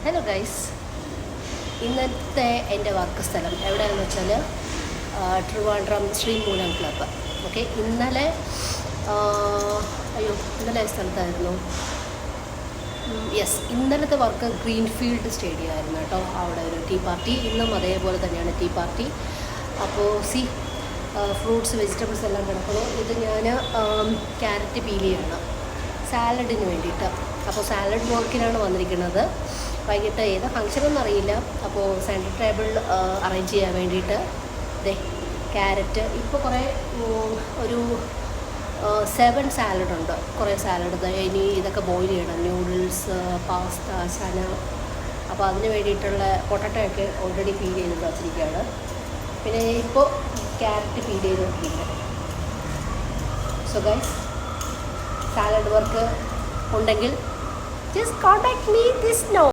Hello guys, ഇന്നത്തെ എൻ്റെ work സ്ഥലം എവിടെയാണെന്ന് വെച്ചാൽ ട്രിവാൻഡ്രം ശ്രീമൂലം ക്ലബ്ബ്. ഓക്കെ, ഇന്നലെ സ്ഥലത്തായിരുന്നു. ഇന്നലത്തെ വർക്ക് ഗ്രീൻഫീൽഡ് സ്റ്റേഡിയം ആയിരുന്നു കേട്ടോ. അവിടെ ഒരു ടീ പാർട്ടി, ഇന്നും അതേപോലെ തന്നെയാണ് ടീ പാർട്ടി. അപ്പോൾ ഫ്രൂട്ട്സ് വെജിറ്റബിൾസ് എല്ലാം കിടക്കുന്നു. ഇത് ഞാൻ ക്യാരറ്റ് പീൽ ചെയ്യണം സാലഡിന് വേണ്ടിയിട്ട്. അപ്പോൾ സാലഡ് വർക്കിനാണ് വന്നിരിക്കുന്നത്. വൈകിട്ട് ഏതാ ഫംഗ്ഷനൊന്നും അറിയില്ല. അപ്പോൾ സെൻറ്റർ ടേബിൾ അറേഞ്ച് ചെയ്യാൻ വേണ്ടിയിട്ട് ക്യാരറ്റ് ഇപ്പോൾ കുറേ ഒരു 7 സാലഡുണ്ട്. കുറേ സാലഡ് ഇനി ഇതൊക്കെ ബോയിൽ ചെയ്യണം. നൂഡിൽസ്, പാസ്ത, ചന. അപ്പോൾ അതിന് വേണ്ടിയിട്ടുള്ള പൊട്ടറ്റോ ഒക്കെ ഓൾറെഡി പീൽ ചെയ്ത് വച്ചിരിക്കുകയാണ്. പിന്നെ ഇപ്പോൾ ക്യാരറ്റ് പീൽ ചെയ്തുകൊണ്ടിരിക്കുന്നത്. സോ ഗൈസ്, സാലഡ് വർക്ക് ഉണ്ടെങ്കിൽ just contact me this note.